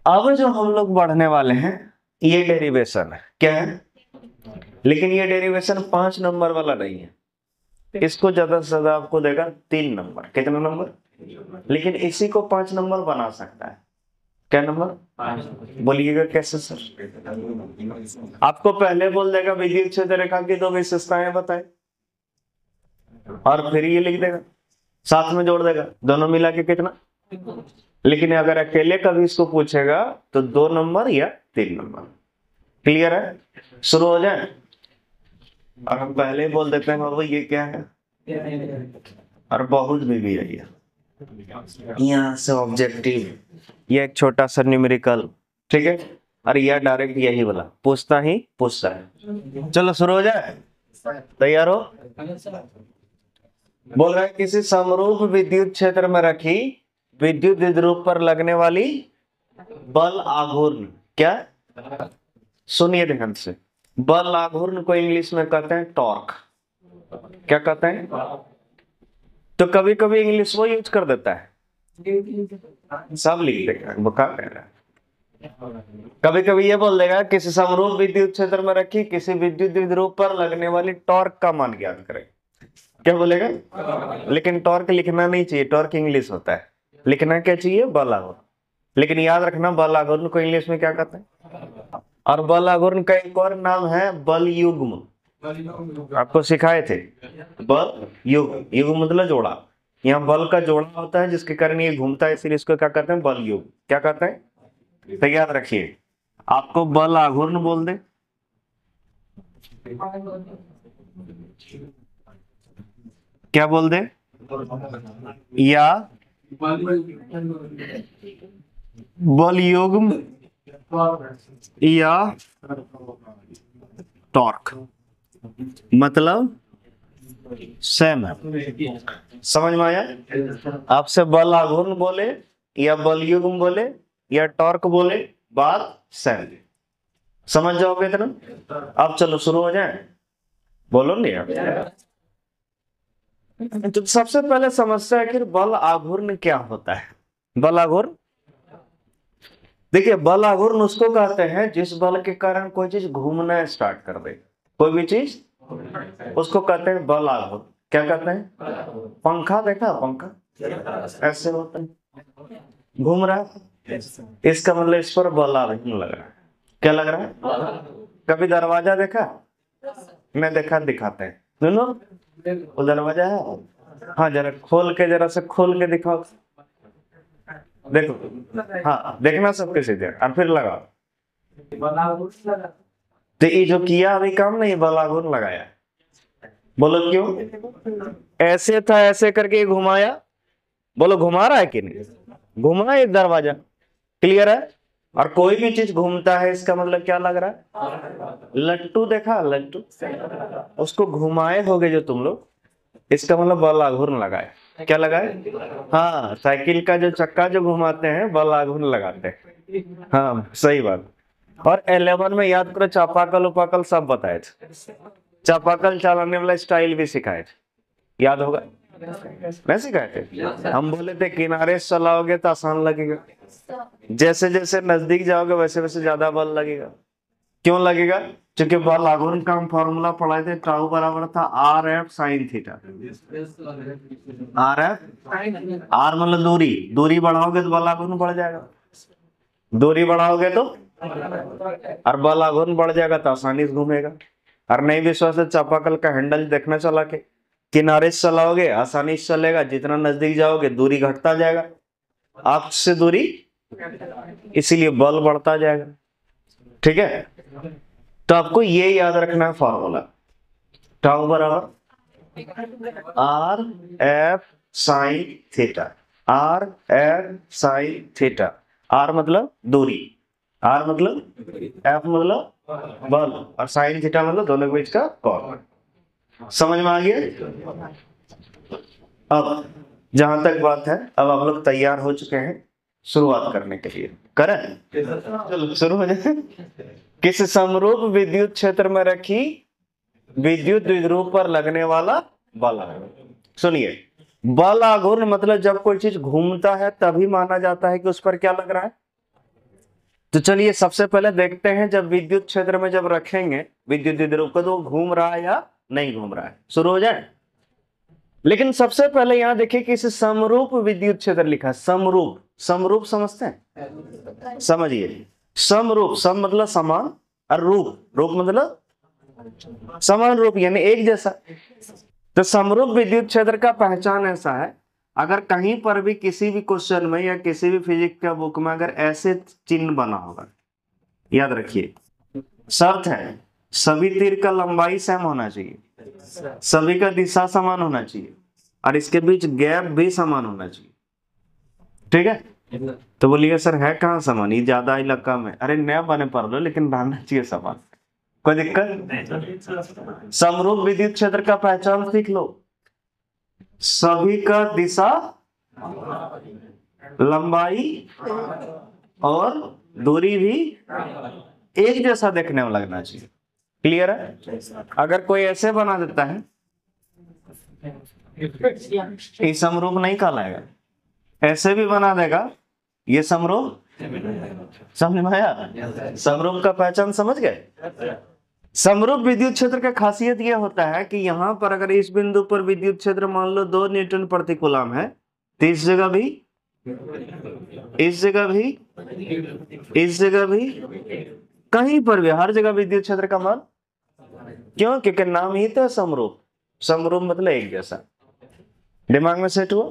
अब जो हम लोग बढ़ने वाले हैं ये डेरिवेशन है, क्या है? लेकिन ये डेरिवेशन 5 नंबर वाला नहीं है, इसको ज्यादा से ज्यादा आपको देगा 3 नंबर। कितना नंबर? लेकिन इसी को 5 नंबर बना सकता है। क्या नंबर? बोलिएगा कैसे सर? आपको पहले बोल देगा विद्युत क्षेत्र रेखा की 2 विशेषताएं बताए, और फिर ये लिख देगा, साथ में जोड़ देगा, दोनों मिला के कितना। लेकिन अगर अकेले कभी इसको पूछेगा तो 2 नंबर या 3 नंबर। क्लियर है? शुरू हो जाए। और हम पहले बोल देते हैं बाबू ये क्या है, और बहुत भी है ये। यहाँ से ऑब्जेक्टिव, ये एक छोटा सा न्यूमेरिकल, ठीक है। और यह डायरेक्ट यही वाला पूछता है। चलो शुरू हो जाए, तैयार हो? बोल रहा है किसी समरूप विद्युत क्षेत्र में रखी विद्युत द्विध्रुव पर लगने वाली बल आघूर्ण, क्या? सुनिए ध्यान से, बल आघूर्ण को इंग्लिश में कहते हैं टॉर्क। क्या कहते हैं? तो कभी कभी इंग्लिश वो यूज कर देता है, सब लिख देगा, बता कह रहा है। कभी कभी ये बोल देगा किसी समरूप विद्युत क्षेत्र में रखी किसी विद्युत द्विध्रुव पर लगने वाली टॉर्क का मान ज्ञात करें। क्या बोलेगा? लेकिन टॉर्क लिखना नहीं चाहिए, टॉर्क इंग्लिश होता है, लिखना क्या चाहिए? बल आघूर्ण। लेकिन याद रखना बल आघूर्ण को इंग्लिश में क्या कहते हैं? और बल आघूर्ण का एक और नाम है बल युग्म, आपको सिखाए थे। बल युग्म, युग्म मतलब जोड़ा। यहाँ बल का जोड़ा होता है जिसके कारण ये घूमता है, इसलिए इसको क्या कहते हैं? बल युग्म। क्या कहते हैं? तो याद रखिए, आपको बल आघूर्ण बोल दे, क्या बोल दे, या बल युग्म या टॉर्क, मतलब सेम है। समझ में आया? आपसे बल आघूर्ण बोले या बल युग्म बोले या टॉर्क बोले, बात सेम। समझ जाओगे इतना? अब चलो शुरू हो जाए, बोलो नहीं आप। तो सबसे पहले समस्या आखिर बल आघूर्ण क्या होता है? बल आघूर्ण, देखिए बल आघूर्ण उसको कहते हैं जिस बल के कारण कोई चीज घूमना स्टार्ट कर दे, कोई भी चीज, उसको कहते हैं बल आघूर्ण। क्या कहते हैं? पंखा देखा, पंखा ऐसे होता है, घूम रहा है, इसका मतलब इस पर बल आघूर्ण लग रहा है। क्या लग रहा है? कभी दरवाजा देखा? मैं देखा, दिखाते हैं दोनों, वो दरवाजा है, हाँ जरा खोल के, जरा से खोल के दिखाओ, देखो, हाँ देखना सबके सीधे, और फिर लगाओ। तो ये जो किया अभी काम नहीं, बल आघूर्ण लगाया। बोलो क्यों? ऐसे था, ऐसे करके घुमाया, बोलो घुमा रहा है कि नहीं? घुमा एक दरवाजा, क्लियर है। और कोई भी चीज घूमता है इसका मतलब क्या लग रहा है? लट्टू देखा, लट्टू, उसको घुमाए होगे जो तुम लोग, इसका मतलब बल आघूर्ण लगाए। क्या लगाए? हाँ, साइकिल का जो चक्का जो घुमाते हैं बल आघूर्ण लगाते हैं। हाँ सही बात। और 11 में याद करो, चापाकल उपाकल सब बताए थे, चापाकल चलाने वाला स्टाइल भी सिखाए थे, याद होगा? नहीं सिखाए थे? हम बोले थे किनारे से चलाओगे तो आसान लगेगा, जैसे जैसे नजदीक जाओगे वैसे वैसे ज्यादा बल लगेगा। क्यों लगेगा? क्योंकि बल आघूर्ण का हम फॉर्मूला पढ़ाए थे, टाउ बराबर था R F sine theta. R F, R मतलब दूरी, दूरी बढ़ाओगे तो बल आघूर्ण बढ़ जाएगा, दूरी बढ़ाओगे तो, और बल आघूर्ण बढ़ जाएगा तो आसानी से घूमेगा। और नहीं विश्वास है, चापाकल का हैंडल देखना चला के, किनारे से चलाओगे आसानी से चलेगा, जितना नजदीक जाओगे दूरी घटता जाएगा, आपसे दूरी, इसीलिए बल बढ़ता जाएगा। ठीक है, तो आपको ये याद रखना है फॉर्मूला, टाउ बराबर R F sine theta, R F sine theta. R मतलब दूरी, आर मतलब, एफ मतलब बल, और साइन थीटा मतलब दोनों के बीच का कोण। समझ में आ गया? अब जहां तक बात है, अब आप लोग तैयार हो चुके हैं शुरुआत करने के लिए, करें? चलो शुरू हो जाए। किस समरूप विद्युत क्षेत्र में रखी विद्युत द्विध्रुव पर लगने वाला बल आघूर्ण। सुनिए, बल आघूर्ण मतलब जब कोई चीज घूमता है तभी माना जाता है कि उस पर क्या लग रहा है? तो चलिए सबसे पहले देखते हैं, जब विद्युत क्षेत्र में जब रखेंगे विद्युत द्विध्रुव को, तो घूम रहा है या नहीं घूम रहा है। शुरू हो जाए। लेकिन सबसे पहले यहां देखिए कि इसे समरूप विद्युत क्षेत्र लिखा है। समरूप, समरूप समझते हैं? समझिए, समरूप, सम मतलब समान और रूप, रूप मतलब समान रूप, यानी एक जैसा। तो समरूप विद्युत क्षेत्र का पहचान ऐसा है, अगर कहीं पर भी किसी भी क्वेश्चन में या किसी भी फिजिक्स का बुक में अगर ऐसे चिन्ह बना होगा, याद रखिए, शर्त है सभी तीर का लंबाई सेम होना चाहिए, सभी का दिशा समान होना चाहिए, और इसके बीच गैप भी समान होना चाहिए। ठीक है? तो बोलिए सर है कहाँ समान, ये ज्यादा इलाका में, अरे नया बने पढ़ लो, लेकिन रहना चाहिए समान, कोई दिक्कत? समरूप विद्युत क्षेत्र का पहचान सीख लो, सभी का दिशा, लंबाई और दूरी भी एक जैसा देखने में लगना चाहिए। क्लियर है? अगर कोई ऐसे बना देता है, ये समरूप नहीं कहलाएगा। ऐसे भी बना देगा, ये समरूप, समझ में आया? समरूप का पहचान समझ गए? समरूप विद्युत क्षेत्र का खासियत यह होता है कि यहां पर अगर इस बिंदु पर विद्युत क्षेत्र मान लो 2 न्यूटन प्रति कूलम है, तो इस जगह भी, इस जगह भी, इस जगह भी, कहीं पर भी, हर जगह विद्युत क्षेत्र का मान, क्यों? क्योंकि नाम ही तो समरूप। समरूप मतलब एक जैसा। दिमाग में सेट हुआ?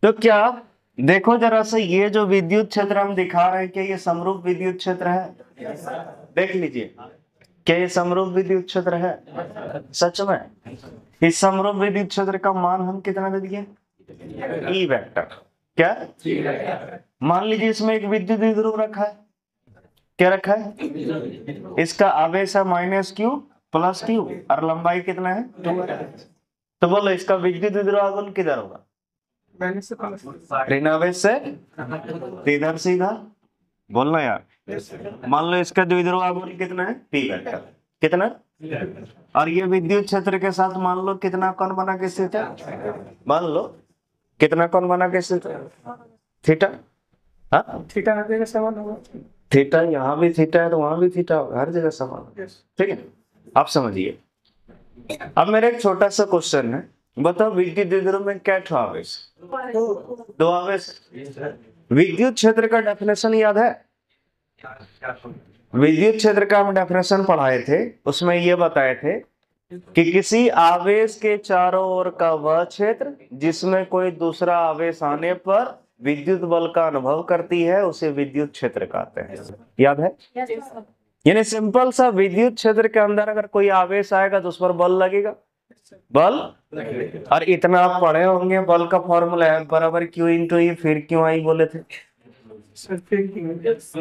तो क्या देखो जरा से, ये जो विद्युत क्षेत्र हम दिखा रहे हैं, क्या ये समरूप विद्युत क्षेत्र है? देख लीजिए, क्या ये समरूप विद्युत क्षेत्र है? सच में इस समरूप विद्युत क्षेत्र का मान हम कितना दे दिए? ई वेक्टर। क्या? मान लीजिए इसमें एक विद्युत द्विध्रुव रखा है। क्या रखा है? इसका आवेश है -q + q और लंबाई कितना है? 2। तो बोलो इसका विद्युत द्विध्रुव आघूर्ण किधर होगा? ऋण आवेश से इधर से इधर। बोलना यार। मान लो इसका द्विध्रुव आघूर्ण कितना है? p vector. कितना? और ये विद्युत क्षेत्र के साथ मान लो कितना कोण बना के स्थित है? मान लो कितना कोण बना के स्थित है? थीटा। हाँ, थीटा हर जगह समान होगा। थीटा यहाँ भी थीटा है तो वहां भी थीटा होगा, हर जगह समान। ठीक है, आप समझिए। अब मेरा एक छोटा सा क्वेश्चन है, बताओ विद्युत द्विध्रुव में क्या आवेश? 2 आवेश। विद्युत क्षेत्र का डेफिनेशन याद है? विद्युत क्षेत्र का हम डेफिनेशन पढ़ाए थे, उसमें ये बताए थे कि किसी आवेश के चारों ओर का वह क्षेत्र जिसमें कोई दूसरा आवेश आने पर विद्युत बल का अनुभव करती है, उसे विद्युत क्षेत्र कहते हैं। याद है? यानी सिंपल सा, विद्युत क्षेत्र के अंदर अगर कोई आवेश आएगा तो उस पर बल लगेगा। बल, और इतना आप पढ़े होंगे, बल का फॉर्मूला है बराबर Q × E, फिर क्यों आई बोले थे?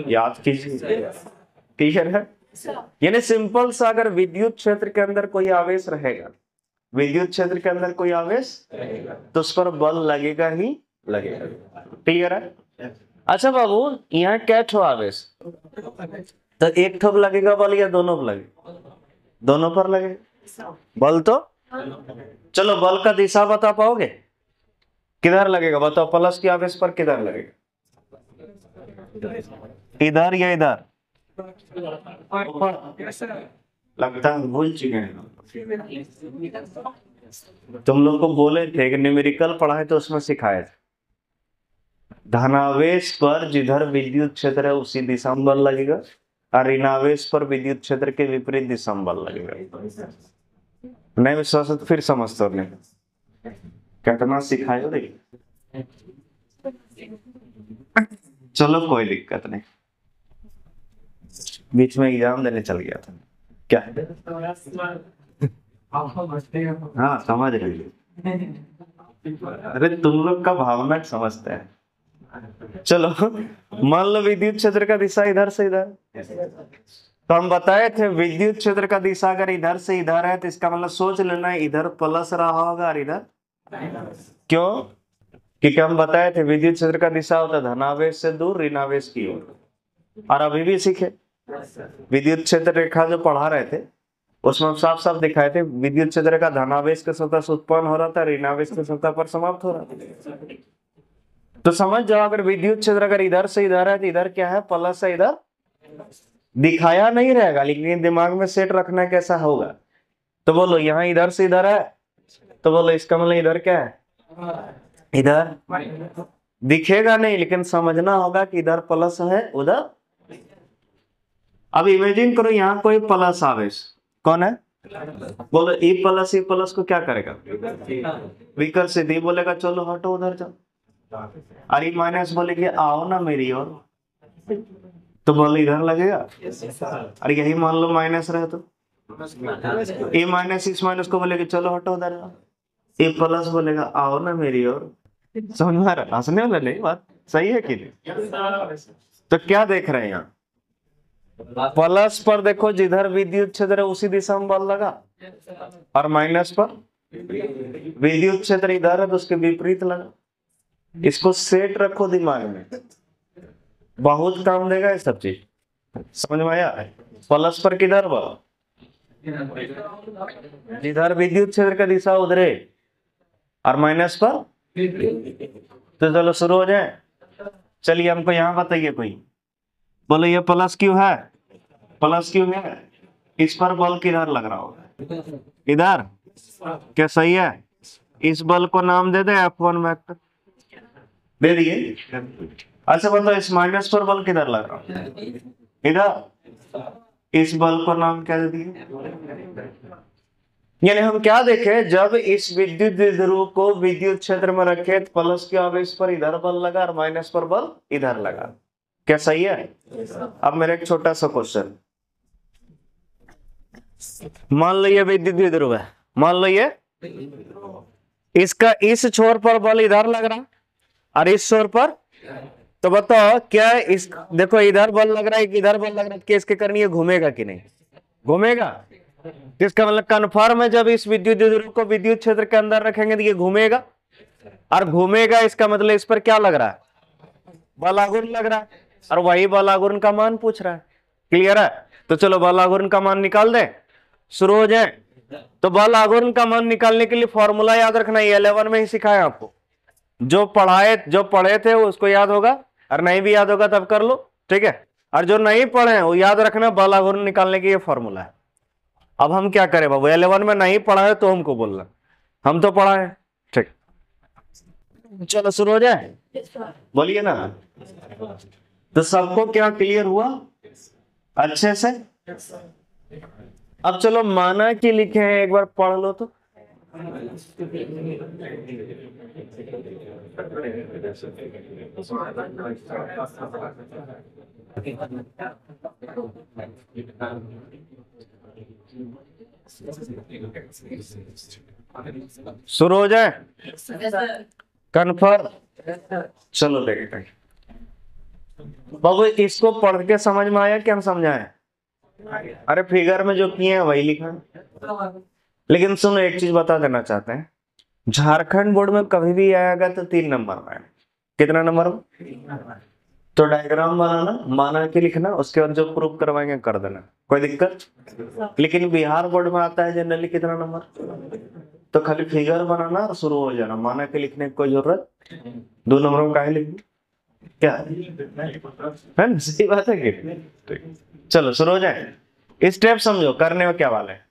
याद कीजिए। क्लियर है? यानी सिंपल सा, अगर विद्युत क्षेत्र के अंदर कोई आवेश रहेगा, विद्युत क्षेत्र के अंदर कोई आवेश तो उस पर बल लगेगा ही लगेगा। क्लियर है? अच्छा बाबू, यहाँ क्या ठो आवेश? तो एक ठोप लगेगा बल या दोनों पर लगेगा? दोनों पर लगेगा बल। तो चलो बल का दिशा बता पाओगे? किधर लगेगा बताओ? प्लस के आवेश पर किधर लगेगा? इधर या इधर? लगता है भूल चुके हैं। तुम लोग को बोले थे कि न्यूमेरिकल पढ़ाए तो उसमें सिखाए थे, धनावेश पर जिधर विद्युत क्षेत्र है उसी दिशा में बल लगेगा, और ऋणावेश पर विद्युत क्षेत्र के विपरीत दिशा में बल लगेगा। नहीं विश्वास तो फिर समझते नहीं, कितना सिखाए रे। चलो कोई दिक्कत नहीं, बीच में एग्जाम देने चल गया था क्या? हाँ समझ रही। अरे तुम लोग का भावना समझते हैं। चलो मान लो विद्युत क्षेत्र का दिशा इधर से इधर, तो हम बताए थे विद्युत क्षेत्र का दिशा अगर इधर से इधर है तो इसका मतलब सोच लेना इधर प्लस रहा होगा और इधर। क्यों? क्योंकि हम बताए थे विद्युत क्षेत्र का दिशा होता है धनावेश से दूर ऋणावेश की ओर। और अभी भी सीखे विद्युत क्षेत्र रेखा जो पढ़ा रहे थे उसमें हम साफ साफ दिखाए थे विद्युत क्षेत्र का धनावेश के सतह से उत्पन्न हो रहा था, ऋणावेश के सतह पर समाप्त हो रहा था। तो समझ जाओ, अगर विद्युत क्षेत्र अगर इधर से इधर है तो इधर क्या है, प्लस है, इधर दिखाया नहीं रहेगा, लेकिन दिमाग में सेट रखना कैसा होगा। तो बोलो यहाँ इधर से इधर है, तो बोलो इसका मतलब इधर क्या है, इधर दिखेगा नहीं, लेकिन समझना होगा कि इधर प्लस है उधर। अब इमेजिन करो यहाँ कोई प्लस आवेश, कौन है, बोलो ई प्लस को क्या करेगा, विकर्षित। ये बोलेगा चलो हटो उधर जाओ, और ई माइनस बोलेगी आओ ना मेरी ओर, तो बोलो इधर लगेगा। और यही मान लो माइनस रहे तो ए माइनस इस माइनस को बोलेगा चलो हटो उधर जाओ, ए प्लस बोलेगा आओ ना मेरी ओर। समझ में आ रहा, हंसने वाला नहीं, बात सही है कि नहीं। तो क्या देख रहे हैं यहाँ, प्लस पर देखो जिधर विद्युत क्षेत्र है उसी दिशा में बल लगा, और माइनस पर विद्युत क्षेत्र इधर है तो उसके विपरीत लगा। इसको सेट रखो दिमाग में, बहुत काम देगा ये सब चीज। समझ में आया, प्लस पर किधर बल, जिधर विद्युत क्षेत्र का दिशा उधरे, और माइनस पर। तो चलो शुरू हो जाए, चलिए हमको यहाँ बताइए कोई, बोलो ये प्लस क्यों है, प्लस क्यों है, इस पर बल किधर लग रहा होगा, इधर, क्या सही है। इस बल को नाम दे दे F1 वेक्टर, दे दिए। अच्छा बताओ इस माइनस पर बल किधर लग रहा है, इधर, इस बल को नाम क्या दे दिए। यानी हम क्या देखे, जब इस विद्युत द्विध्रुव को विद्युत क्षेत्र में रखे तो प्लस के आवेश पर इधर बल लगा और माइनस पर बल इधर लगा, क्या सही है। अब मेरा एक छोटा सा क्वेश्चन, मान लो ये विद्युत द्विध्रुव है, मान लो ये, इसका इस छोर पर बल इधर लग रहा और इस छोर पर, तो बताओ क्या इस, देखो इधर बल लग रहा है इधर बल लग रहा है, क्या इसके कारण ये घूमेगा कि नहीं, घूमेगा। इसका मतलब कन्फर्म है, जब इस विद्युत द्विध्रुव को विद्युत क्षेत्र के अंदर रखेंगे तो ये घूमेगा, और घूमेगा इसका मतलब इस पर क्या लग रहा है, बलाघूर्ण लग रहा है, और वही बलाघूर्ण का मान पूछ रहा है। क्लियर है, तो चलो बलाघूर्ण का मान निकाल दे, शुरू हो जाए। तो बलाघूर्ण का मान निकालने के लिए फॉर्मूला याद रखना, ये 11 में ही सिखाया आपको, जो पढ़े थे उसको याद होगा, और नहीं भी याद होगा तब कर लो, ठीक है। और जो नहीं पढ़े वो याद रखना, बलाघूर्ण निकालने की ये फॉर्मूला है। अब हम क्या करें बाबू, 11 में नहीं पढ़ा है तो हमको बोलना, हम तो पढ़ा है, ठीक। चलो शुरू हो जाए, बोलिए ना। तो सबको क्या क्लियर हुआ अच्छे से। अब चलो माना कि लिखे हैं, एक बार पढ़ लो तो। शुरू हो जाए, कन्फर्म। चलो देखते हैं बाबू, इसको पढ़ के समझ में आया क्या हम समझाएं। अरे फिगर में जो किए हैं वही लिखा, लेकिन सुनो एक चीज बता देना चाहते हैं, झारखंड बोर्ड में कभी भी आएगा तो 3 नंबर में, कितना नंबर में, तो डायग्राम बनाना, माना के लिखना, उसके बाद जो प्रूफ करवाएंगे कर देना, कोई दिक्कत। लेकिन बिहार बोर्ड में आता है जनरली कितना नंबर, तो खाली फिगर बनाना और शुरू हो जाना, माना के लिखने की कोई जरूरत 2 नंबरों का लिखना, क्या है ना, सही बात है कि। चलो शुरू हो जाए, स्टेप समझो करने में क्या वाले हैं।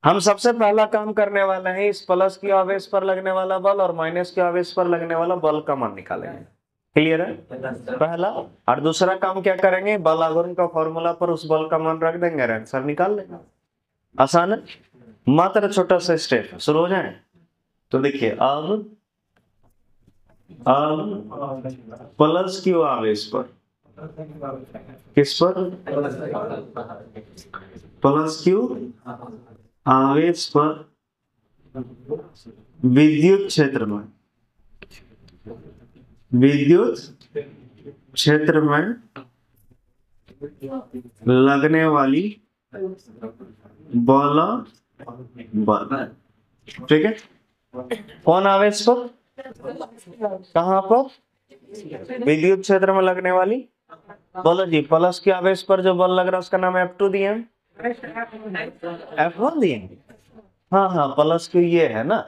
हम सबसे पहला काम करने वाले हैं, इस प्लस के आवेश पर लगने वाला बल और माइनस के आवेश पर लगने वाला बल का मान निकालेंगे। क्लियर है पहला। और दूसरा काम क्या करेंगे, बलाघूर्ण का फॉर्मूला पर उस बल का मान रख देंगे, आंसर निकाल लेंगे। आसान है, मात्र छोटा सा स्टेप है। शुरू हो जाए तो देखिए, अब प्लस क्यू आवेश पर, किस पर, प्लस क्यू आवेश पर विद्युत क्षेत्र में, विद्युत क्षेत्र में लगने वाली बल, ठीक है। कौन आवेश पर, कहां पर, विद्युत क्षेत्र में लगने वाली, बोलो जी। प्लस के आवेश पर जो बल लग रहा है उसका नाम F2 दिए हैं, F1 दिए हैं। हाँ हाँ प्लस क्यू ये है ना,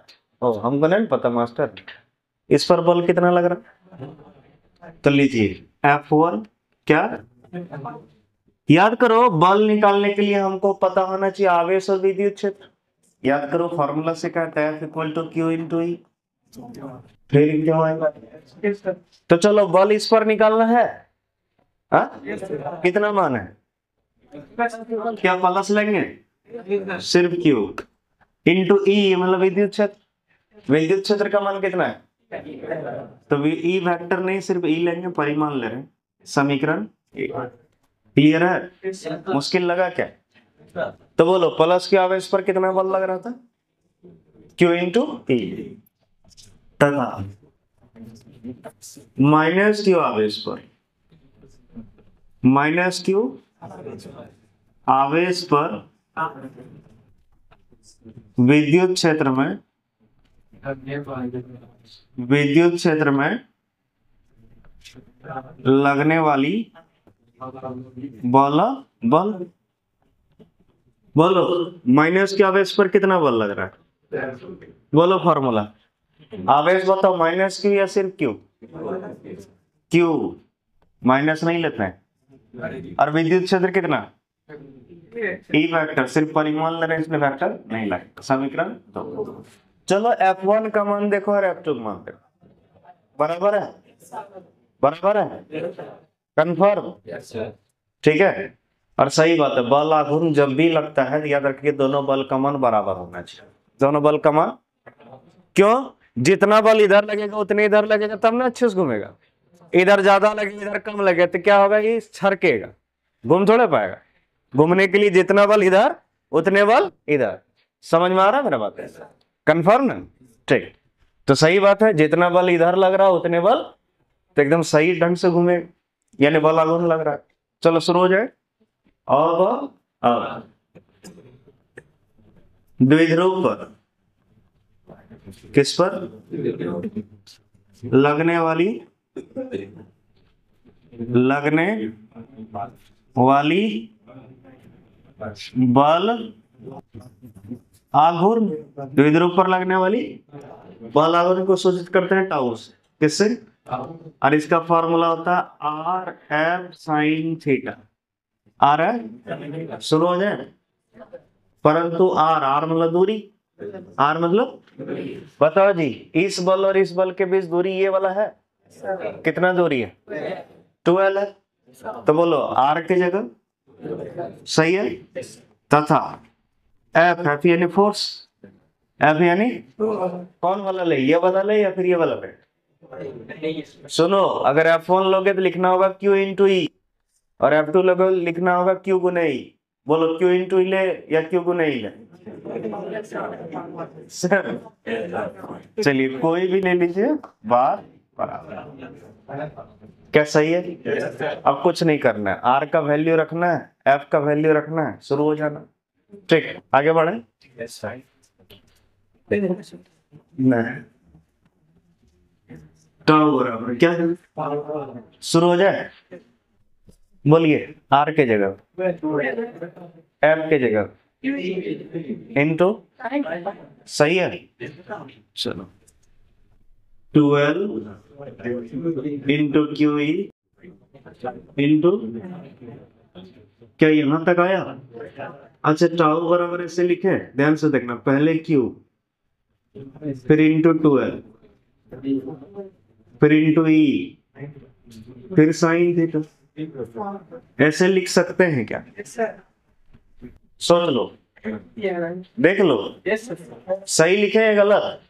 ओ हमको नहीं पता मास्टर। इस पर बल कितना लग रहा है, तो लीजिए F1 क्या, याद करो बल निकालने के लिए हमको पता होना चाहिए आवेश और विद्युत क्षेत्र। याद करो फॉर्मूला से कहता है F equal to Q into E. फिर क्यों आएगा, तो चलो बल इस पर निकालना है। कितना मान है, क्या प्लस लेंगे, सिर्फ क्यू इंटू ई मतलब विद्युत क्षेत्र। विद्युत क्षेत्र का मान कितना है, तो ई वेक्टर नहीं सिर्फ ई लेंगे, परिमाण ले रहे हैं। समीकरण क्लियर है, मुश्किल लगा क्या। तो बोलो प्लस के आवेश पर कितना बल लग रहा था, क्यू इंटू ई, तथा माइनस क्यू आवेश पर, माइनस क्यू आवेश पर विद्युत क्षेत्र में, विद्युत क्षेत्र में लगने वाली बल, बल बोलो माइनस के आवेश पर कितना बल लग रहा है, बोलो फॉर्मूला। आवेश बताओ माइनस क्यू या सिर्फ क्यू, क्यू माइनस नहीं लेते हैं। और विद्युत क्षेत्र कितना, ई वेक्टर सिर्फ परिमाण ले रहे हैं, इसमें वेक्टर नहीं लगता। समीकरण तो चलो F1 का मान देखो और F2 का मान देखो, बराबर है, बराबर है, कंफर्म, ठीक है। और सही बात है, बल आघूर्ण जब भी लगता है याद रखिए दोनों बल का मान बराबर होना चाहिए, दोनों बल का मान। क्यों, जितना बल इधर लगेगा उतने इधर लगेगा, तब ना अच्छे से घूमेगा। इधर ज्यादा लगे इधर कम लगे तो क्या होगा, ये छरकेगा, घूम थोड़े पाएगा। घूमने के लिए जितना बल इधर उतने बल इधर। समझ में आ रहा है मेरा बात, कंफर्म ना, ठीक। तो सही बात है, जितना बल इधर लग रहा उतने बल तो एकदम सही ढंग से घूमे, यानी बल आघूर्ण लग रहा है। चलो शुरू हो जाए। अब द्विध्रुव पर, किस पर, लगने वाली, लगने वाली बल आघूर्ण, द्विध्रुव पर लगने वाली बल आघूर्ण को सूचित करते हैं टाउ से, किससे, और इसका फॉर्मूला होता है R F sine theta. R है, शुरू हो जाए। परंतु आर, आर मतलब दूरी, आर मतलब, बताओ जी इस बल और इस बल के बीच दूरी ये वाला है, कितना दूरी है, 12 है। तो बोलो आर की जगह, सही है, तथा एफ, एफ यानी फोर्स, एफ यानी कौन वाला ले, ये वाला ले या फिर ये वाला ले। सुनो अगर F1 लोगे तो लिखना होगा Q इंटू ई, और F2 लोगे लिखना होगा Q गुना ई। बोलो Q इंटू ई ले या Q गुना ई ले, चलिए कोई भी ले लीजिए, बात बराबर। क्या सही है, अब कुछ नहीं करना है, R का वैल्यू रखना है, F का वैल्यू रखना है, शुरू हो जाना, ठीक। आगे बढ़े, नहीं टाउ बराबर क्या है, शुरू हो जाए। बोलिए आर के जगह, एफ के जगह इनटू, सही है। चलो 12 इंटू क्यू ई इंटू, क्या यहां तक आया। अच्छा टाउ बराबर ऐसे लिखे, ध्यान से देखना, पहले क्यू फिर इंटू 12 फिर इंटू ई फिर साइन थीटा, ऐसे लिख सकते हैं क्या, सोच लो, देख लो सही लिखे हैं गलत,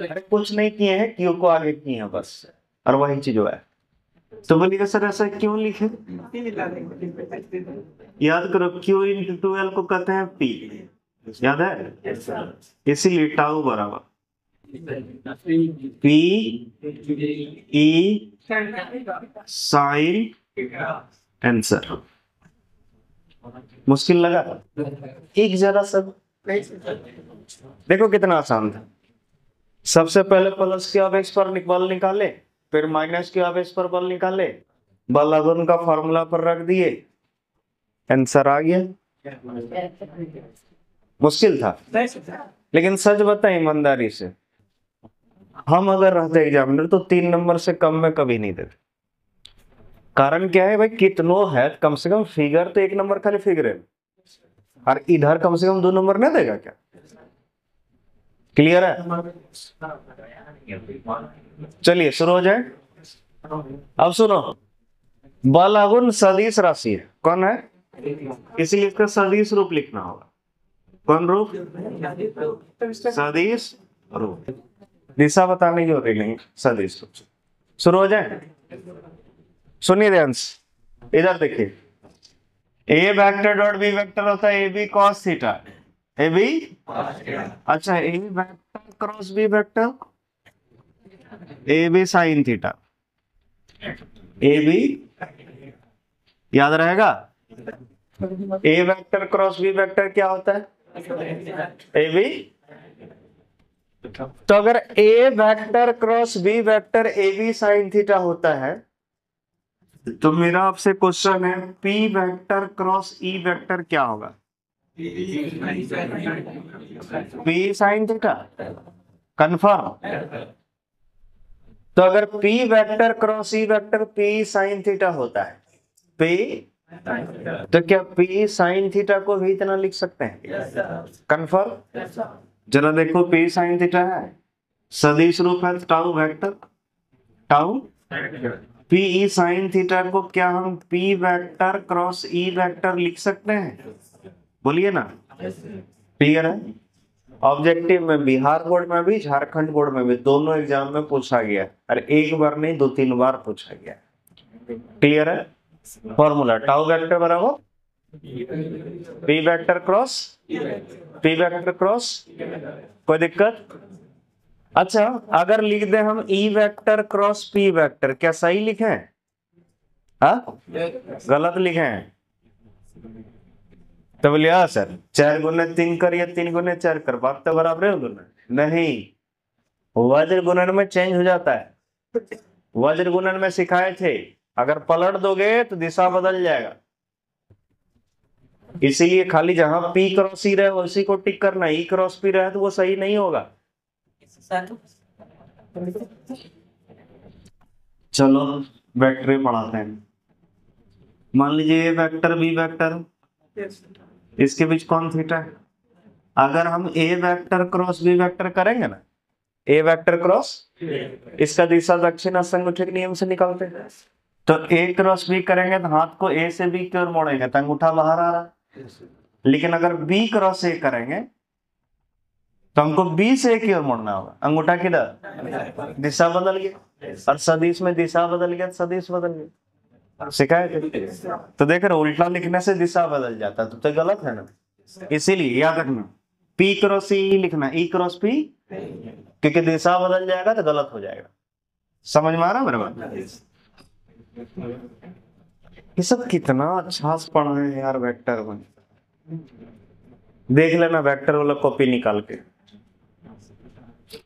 अरे कुछ नहीं किए हैं, क्यू को आगे किए हैं बस, और वही चीज है। तो बोलिएगा सर ऐसा क्यों लिखे, याद करो क्यू इंटू 12 को कहते हैं पी, याद है, इसीलिए टाउ बराबर पी ई साइन, आंसर। मुश्किल लगा, एक जरा सब देखो कितना आसान था। सबसे पहले प्लस के आवेश पर बल निकाले, फिर माइनस के आवेश पर बल निकाले, बल आघूर्ण का फॉर्मूला पर रख दिए, आंसर आ गया। मुश्किल था, लेकिन सच बताएं ईमानदारी से, हम अगर रहते एग्जामिनर तो 3 नंबर से कम में कभी नहीं देते। कारण क्या है भाई, कितनों है कम से कम फिगर तो एक नंबर खाली फिगर है, और इधर कम से कम 2 नंबर नहीं देगा क्या? क्लियर है? चलिए शुरू हो जाए। अब सुनो, बलगुण सदिश राशि है, कौन है? इसलिए इसका सदिश रूप लिखना होगा। कौन रूप? सदिश रूप। दिशा बताने की जरूरत नहीं, सदिश रूप। शुरू हो जाए। सुनिए ध्यान से, इधर देखिए, A vector dot B vector होता है A B cos theta, A B, अच्छा A vector cross B vector A B sine theta, A B याद रहेगा। A vector cross B vector क्या होता है? A B. तो अगर A vector cross B vector A B sine theta होता है, तो मेरा आपसे क्वेश्चन है P vector cross E vector क्या होगा? P sine theta, confirm. तो अगर P vector cross E vector P sine theta होता है, पी, तो क्या पी साइन थीटा को भी इतना लिख सकते हैं? कंफर्म। जरा देखो, पी साइन थीटा है, सदिश रूप है tau vector, tau P E sine theta को क्या हम P vector cross E vector लिख सकते हैं? बोलिए ना, क्लियर है? ऑब्जेक्टिव में बिहार बोर्ड में भी, झारखंड बोर्ड में भी, दोनों एग्जाम में पूछा गया, और एक बार नहीं 2-3 बार पूछा गया। क्लियर है? फॉर्मूला टाउ वेक्टर बराबर P vector cross P vector cross, कोई दिक्कत? अच्छा, अगर लिख दे हम E vector cross P vector, क्या सही लिखे? गलत लिखे हैं? तो बोलिए हाँ सर, 4 गुने 3 कर या 3 गुने 4 कर, बात तो बराबर है दोनों? नहीं, वज्र गुणन में चेंज हो जाता है। वज्र गुणन में सिखाए थे, अगर पलट दोगे तो दिशा बदल जाएगा, इसीलिए खाली जहां पी क्रॉस ई रहे उसी को टिक करना, ई क्रॉस पी रहे तो वो सही नहीं होगा। चलो वेक्टर पढ़ाते हैं। मान लीजिए वेक्टर बी वेक्टर, इसके बीच कौन थीटा है? अगर हम ए वेक्टर क्रॉस बी वेक्टर करेंगे ना, ए वेक्टर क्रॉस, इसका दिशा दक्षिण असंगुठिक नियम से निकालते हैं। तो ए क्रॉस बी करेंगे तो हाथ को ए से बी की ओर मोड़ेंगे तो अंगूठा बाहर आ रहा, लेकिन अगर बी क्रॉस ए करेंगे तो हमको बी से ए की ओर मोड़ना होगा, अंगूठा किधर? दिशा बदल गया, और सदिश में दिशा बदल गया, सदिश बदल गया, सिखाए थे। तो देख रहे, उल्टा लिखने से दिशा बदल जाता है, तो गलत है ना। इसीलिए याद रखना, पी क्रॉस ई लिखना, ई क्रॉस पी, क्योंकि दिशा बदल जाएगा तो गलत हो जाएगा। समझ में आ रहा मेरे बात? ये सब कितना अच्छा से पढ़ा है यार वेक्टर में, देख लेना वेक्टर वाला कॉपी निकाल के।